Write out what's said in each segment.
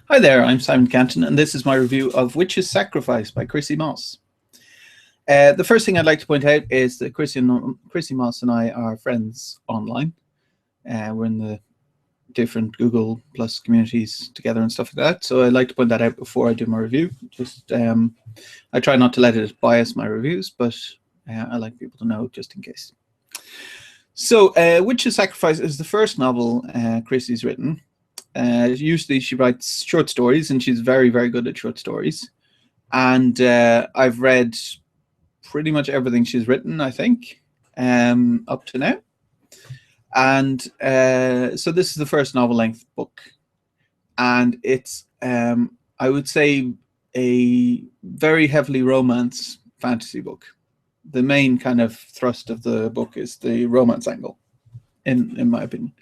Hi there, I'm Simon Canton, and this is my review of Witch's Sacrifice by Crissy Moss. The first thing I'd like to point out is that Crissy Moss and I are friends online. We're in the different Google Plus communities together and stuff like that, so I'd like to point that out before I do my review. I try not to let it bias my reviews, but I like people to know just in case. So, Witch's Sacrifice is the first novel Crissy's written. Usually she writes short stories, and she's very, very good at short stories. And I've read pretty much everything she's written, I think, up to now. And so this is the first novel-length book. And it's, I would say, a very heavily romance fantasy book. The main kind of thrust of the book is the romance angle, in my opinion.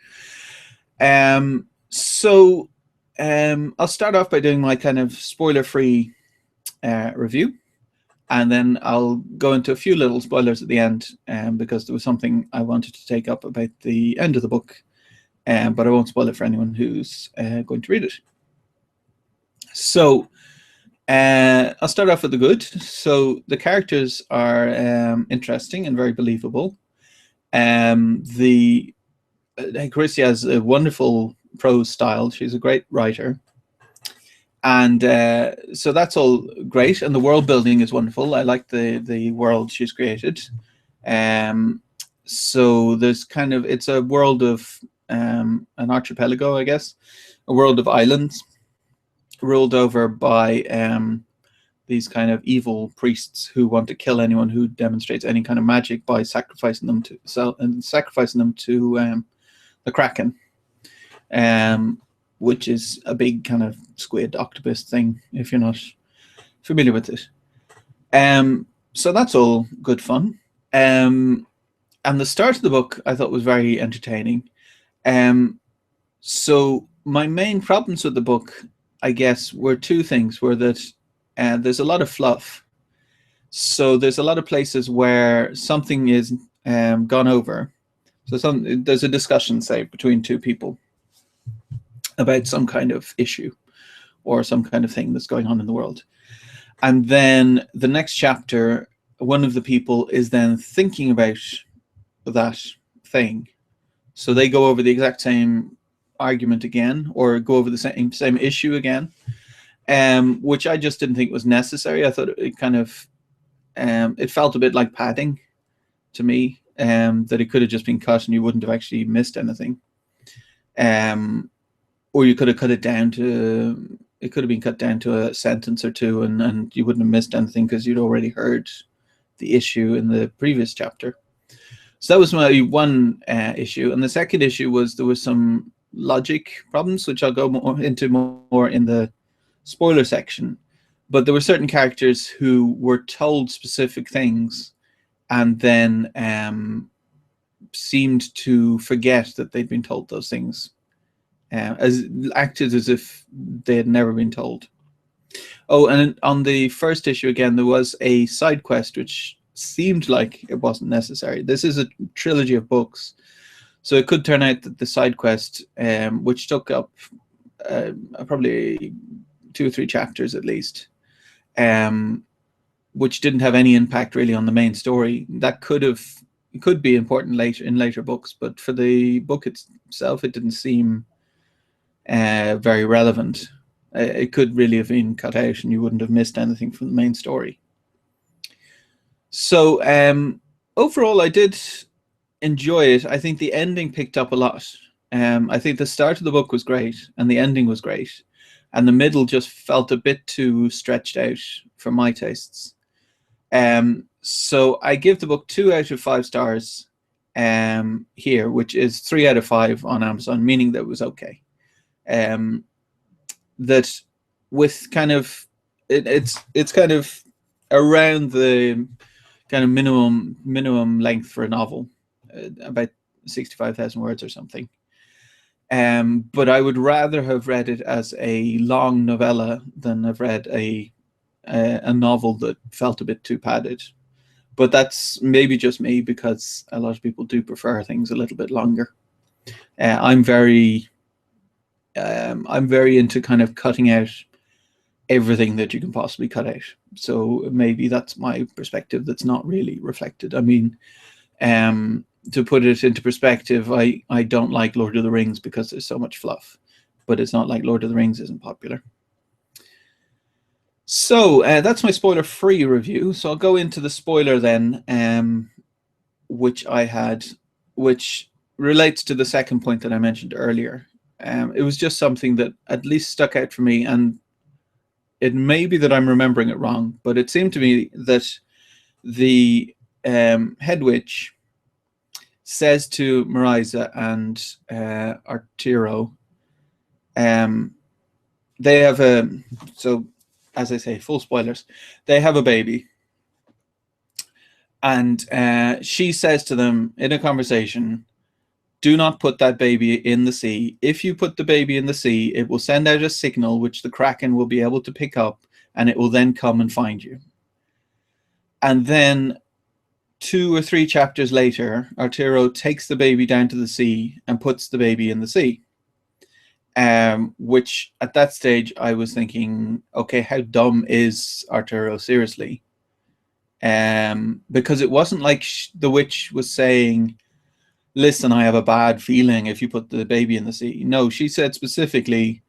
So I'll start off by doing my kind of spoiler-free review, and then I'll go into a few little spoilers at the end, because there was something I wanted to take up about the end of the book, but I won't spoil it for anyone who's going to read it. So I'll start off with the good. So the characters are interesting and very believable. Crissy has a wonderful prose style. She's a great writer, and so that's all great. And the world building is wonderful. I like the world she's created. So there's kind of, it's a world of an archipelago, I guess, a world of islands ruled over by these kind of evil priests who want to kill anyone who demonstrates any kind of magic by sacrificing them to the Kraken, which is a big kind of squid octopus thing, if you're not familiar with it. So that's all good fun. And the start of the book I thought was very entertaining. So my main problems with the book, I guess, were two things. Were that there's a lot of fluff. So there's a lot of places where something is gone over. So there's a discussion, say, between two people about some kind of issue or some kind of thing that's going on in the world. And then the next chapter, one of the people is then thinking about that thing. So they go over the exact same argument again, or go over the same issue again, which I just didn't think was necessary. I thought it kind of, it felt a bit like padding to me, that it could have just been cut and you wouldn't have actually missed anything. Or you could have cut it down to, it could have been cut down to a sentence or two, and you wouldn't have missed anything because you'd already heard the issue in the previous chapter. So that was my one issue. And the second issue was there was some logic problems, which I'll go into more in the spoiler section. But there were certain characters who were told specific things and then seemed to forget that they'd been told those things, acted as if they had never been told. Oh, and on the first issue again, there was a side quest which seemed like it wasn't necessary. This is a trilogy of books, so it could turn out that the side quest, which took up probably 2 or 3 chapters at least, which didn't have any impact really on the main story, that could be important in later books, but for the book itself, it didn't seem very relevant. It could really have been cut out and you wouldn't have missed anything from the main story. So overall, I did enjoy it. I think the ending picked up a lot. I think the start of the book was great and the ending was great, and the middle just felt a bit too stretched out for my tastes. So I give the book 2 out of 5 stars here, which is 3 out of 5 on Amazon, meaning that it was okay. That with kind of, it's kind of around the kind of minimum length for a novel, about 65,000 words or something. But I would rather have read it as a long novella than have read a novel that felt a bit too padded. But that's maybe just me, because a lot of people do prefer things a little bit longer. I'm very I'm very into kind of cutting out everything that you can possibly cut out. So maybe that's my perspective that's not really reflected. I mean, to put it into perspective, I don't like Lord of the Rings because there's so much fluff, but it's not like Lord of the Rings isn't popular. So that's my spoiler-free review. So I'll go into the spoiler then, which relates to the second point that I mentioned earlier. It was just something that at least stuck out for me, and it may be that I'm remembering it wrong, but it seemed to me that the head witch says to Marisa and Arturo, they have so as I say, full spoilers, they have a baby. And she says to them in a conversation, do not put that baby in the sea. If you put the baby in the sea, it will send out a signal which the Kraken will be able to pick up, and it will then come and find you. And then 2 or 3 chapters later, Arturo takes the baby down to the sea and puts the baby in the sea. Which at that stage I was thinking, okay, how dumb is Arturo, seriously? Because it wasn't like the witch was saying, listen, I have a bad feeling if you put the baby in the sea. No, she said specifically,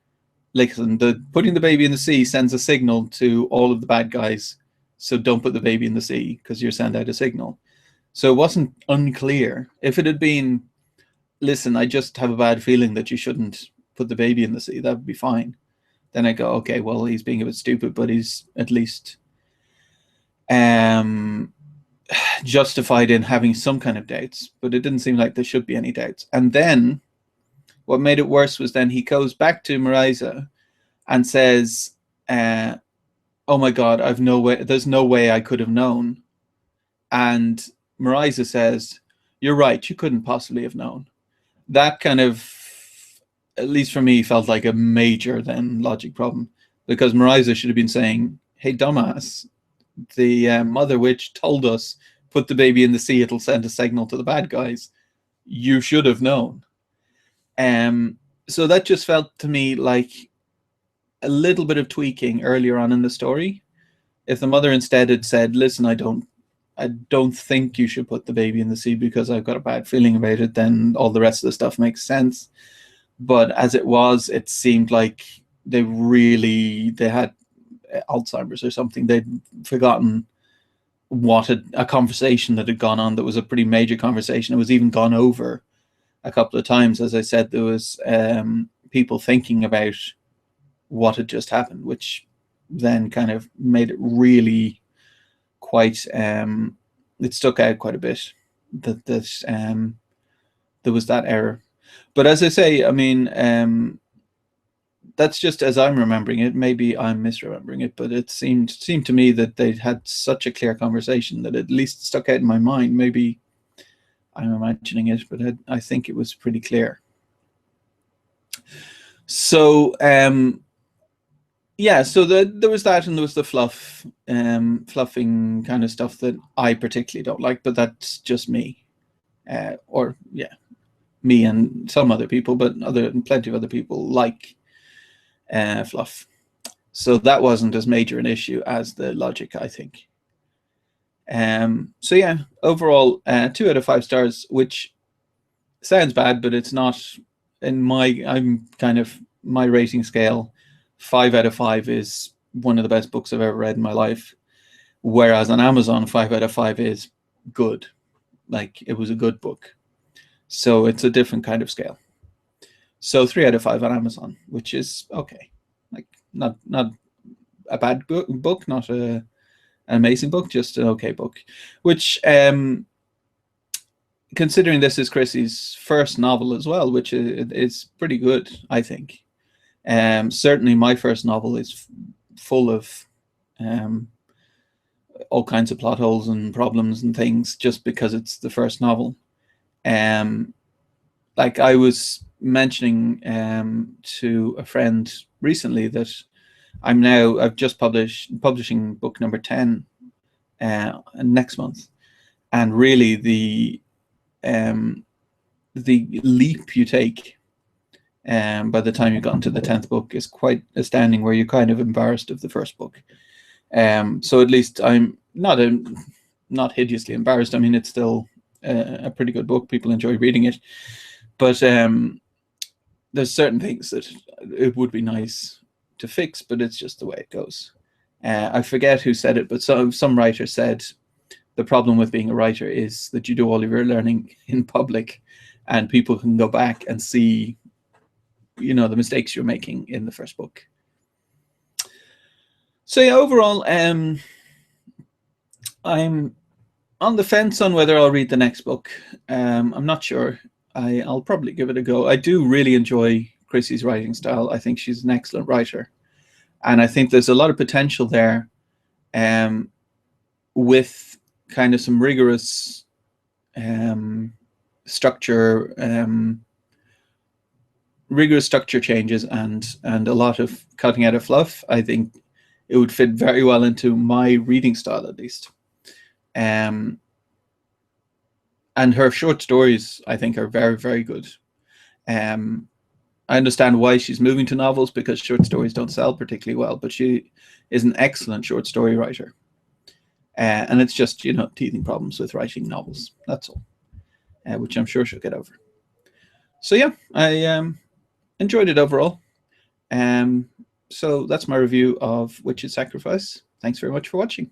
listen, putting the baby in the sea sends a signal to all of the bad guys, so don't put the baby in the sea because you're sending out a signal. So it wasn't unclear. If it had been, listen, I just have a bad feeling that you shouldn't put the baby in the sea, that would be fine. Then I go, okay, well, he's being a bit stupid, but he's at least justified in having some kind of doubts. But it didn't seem like there should be any doubts. And then what made it worse was then he goes back to Marisa and says, oh my God, I've no way, there's no way I could have known. And Marisa says, you're right, you couldn't possibly have known. That kind of, at least for me, felt like a major then logic problem, because Marisa should have been saying, hey, dumbass, the mother witch told us, put the baby in the sea, it'll send a signal to the bad guys. You should have known. So that just felt to me like a little bit of tweaking earlier on in the story. If the mother instead had said, listen, I don't think you should put the baby in the sea because I've got a bad feeling about it, then all the rest of the stuff makes sense. But as it was, it seemed like they had Alzheimer's or something. They'd forgotten what a conversation that had gone on that was a pretty major conversation. It was even gone over a couple of times. As I said, there was people thinking about what had just happened, which then kind of made it really quite, it stuck out quite a bit that there was that error. But as I say, I mean, that's just as I'm remembering it. Maybe I'm misremembering it, but it seemed to me that they'd had such a clear conversation that it at least stuck out in my mind. Maybe I'm imagining it, but I think it was pretty clear. So yeah, so there was that, and there was the fluffing kind of stuff that I particularly don't like, but that's just me, or yeah, me and some other people, but plenty of other people like fluff. So that wasn't as major an issue as the logic, I think. So yeah, overall, 2 out of 5 stars, which sounds bad, but it's not. In my rating scale, 5 out of 5 is one of the best books I've ever read in my life. Whereas on Amazon, 5 out of 5 is good. Like, it was a good book. So it's a different kind of scale. So 3 out of 5 on Amazon, which is okay. Like, not a bad book, not an amazing book, just an okay book. Which, considering this is Crissy's first novel as well, which is pretty good, I think. Certainly my first novel is full of all kinds of plot holes and problems and things just because it's the first novel. Like I was mentioning to a friend recently that I've just publishing book number 10 next month, and really the leap you take by the time you got into the 10th book is quite astounding, where you're kind of embarrassed of the first book. So at least I'm not hideously embarrassed. I mean, it's still a pretty good book. People enjoy reading it, but there's certain things that it would be nice to fix, but it's just the way it goes. I forget who said it, but some writer said the problem with being a writer is that you do all of your learning in public, and people can go back and see, the mistakes you're making in the first book. So yeah, overall, I'm on the fence on whether I'll read the next book. I'm not sure. I'll probably give it a go. I do really enjoy Crissy's writing style. I think she's an excellent writer, and I think there's a lot of potential there, with kind of some rigorous structure changes and a lot of cutting out of fluff. I think it would fit very well into my reading style, at least. And her short stories, I think, are very, very good. I understand why she's moving to novels, because short stories don't sell particularly well, but she is an excellent short story writer. And it's just, teething problems with writing novels. That's all, which I'm sure she'll get over. So yeah, I enjoyed it overall. So that's my review of Witch's Sacrifice. Thanks very much for watching.